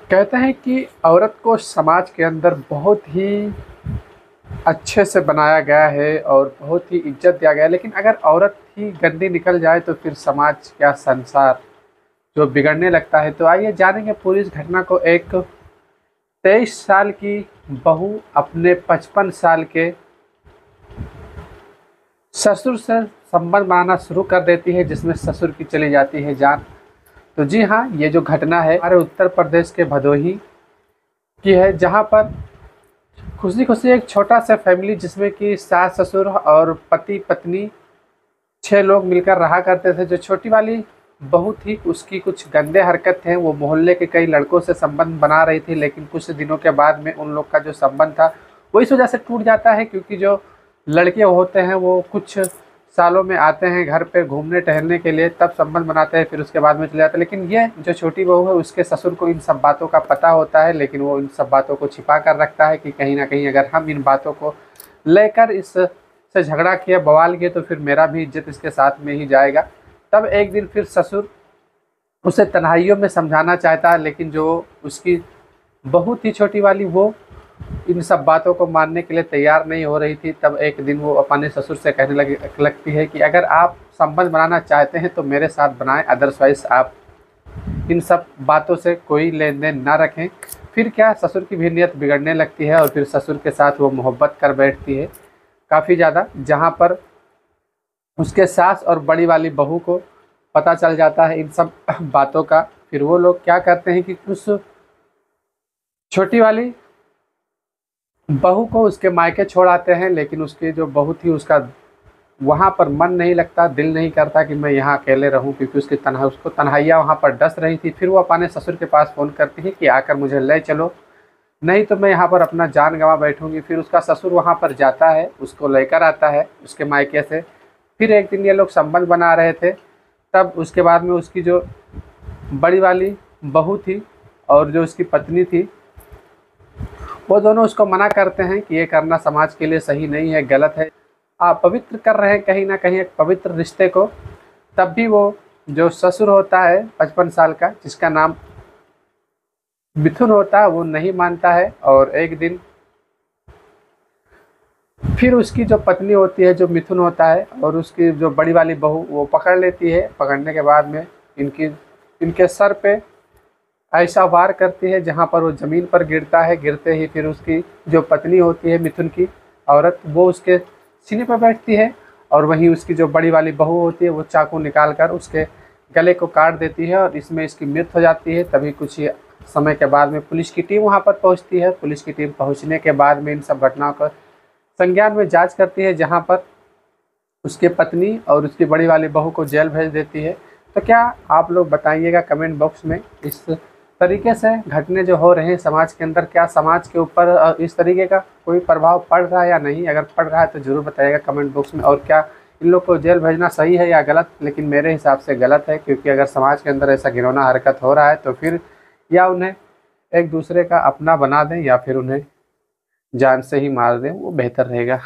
कहते हैं कि औरत को समाज के अंदर बहुत ही अच्छे से बनाया गया है और बहुत ही इज्जत दिया गया है, लेकिन अगर औरत ही गंदी निकल जाए तो फिर समाज क्या संसार जो बिगड़ने लगता है। तो आइए जानेंगे पूरी इस घटना को। एक 23 साल की बहू अपने 55 साल के ससुर से संबंध बनाना शुरू कर देती है, जिसमें ससुर की चली जाती है जान। तो जी हाँ, ये जो घटना है हमारे उत्तर प्रदेश के भदोही की है, जहाँ पर खुशी खुशी एक छोटा सा फैमिली जिसमें कि सास ससुर और पति पत्नी 6 लोग मिलकर रहा करते थे। जो छोटी वाली बहू थी उसकी कुछ गंदे हरकत थे, वो मोहल्ले के कई लड़कों से संबंध बना रही थी, लेकिन कुछ दिनों के बाद में उन लोग का जो संबंध था वो इस वजह से टूट जाता है क्योंकि जो लड़के होते हैं वो कुछ सालों में आते हैं घर पे घूमने टहलने के लिए, तब संबंध बनाते हैं, फिर उसके बाद में चले जाते हैं। लेकिन ये जो छोटी बहू है उसके ससुर को इन सब बातों का पता होता है, लेकिन वो इन सब बातों को छिपा कर रखता है कि कहीं ना कहीं अगर हम इन बातों को लेकर इस से झगड़ा किया बवाल किया तो फिर मेरा भी इज्जत इसके साथ में ही जाएगा। तब एक दिन फिर ससुर उसे तन्हाइयों में समझाना चाहता है, लेकिन जो उसकी बहू थी छोटी वाली वो इन सब बातों को मानने के लिए तैयार नहीं हो रही थी। तब एक दिन वो अपने ससुर से कहने लगती है कि अगर आप संबंध बनाना चाहते हैं तो मेरे साथ बनाएं, अदरवाइज आप इन सब बातों से कोई लेन देन ना रखें। फिर क्या ससुर की भी नीयत बिगड़ने लगती है और फिर ससुर के साथ वो मोहब्बत कर बैठती है काफ़ी ज़्यादा, जहाँ पर उसके सास और बड़ी वाली बहू को पता चल जाता है इन सब बातों का। फिर वो लोग क्या करते हैं कि उस छोटी वाली बहू को उसके मायके छोड़ आते हैं, लेकिन उसकी जो बहू थी उसका वहाँ पर मन नहीं लगता, दिल नहीं करता कि मैं यहाँ अकेले रहूँ, क्योंकि उसको तन्हाइयाँ वहाँ पर डस रही थी। फिर वो अपने ससुर के पास फ़ोन करती है कि आकर मुझे ले चलो, नहीं तो मैं यहाँ पर अपना जान गंवा बैठूँगी। फिर उसका ससुर वहाँ पर जाता है, उसको लेकर आता है उसके मायके से। फिर एक दिन ये लोग संबंध बना रहे थे, तब उसके बाद में उसकी जो बड़ी वाली बहू थी और जो उसकी पत्नी थी वो दोनों उसको मना करते हैं कि ये करना समाज के लिए सही नहीं है, गलत है, आप पवित्र कर रहे हैं कहीं ना कहीं एक पवित्र रिश्ते को। तब भी वो जो ससुर होता है 55 साल का, जिसका नाम मिथुन होता है, वो नहीं मानता है। और एक दिन फिर उसकी जो पत्नी होती है, जो मिथुन होता है, और उसकी जो बड़ी वाली बहू वो पकड़ लेती है। पकड़ने के बाद में इनके सर पे ऐसा वार करती है जहाँ पर वो ज़मीन पर गिरता है। गिरते ही फिर उसकी जो पत्नी होती है मिथुन की औरत, वो उसके सीने पर बैठती है और वहीं उसकी जो बड़ी वाली बहू होती है वो चाकू निकाल कर उसके गले को काट देती है और इसमें इसकी मृत्यु हो जाती है। तभी कुछ ही समय के बाद में पुलिस की टीम वहाँ पर पहुँचती है। पुलिस की टीम पहुँचने के बाद में इन सब घटनाओं का संज्ञान में जांच करती है, जहाँ पर उसके पत्नी और उसकी बड़ी वाली बहू को जेल भेज देती है। तो क्या आप लोग बताइएगा कमेंट बॉक्स में, इस तरीके से घटने जो हो रहे हैं समाज के अंदर, क्या समाज के ऊपर इस तरीके का कोई प्रभाव पड़ रहा है या नहीं? अगर पड़ रहा है तो ज़रूर बताइएगा कमेंट बॉक्स में। और क्या इन लोग को जेल भेजना सही है या गलत? लेकिन मेरे हिसाब से गलत है, क्योंकि अगर समाज के अंदर ऐसा घिनौना हरकत हो रहा है तो फिर या उन्हें एक दूसरे का अपना बना दें या फिर उन्हें जान से ही मार दें, वो बेहतर रहेगा।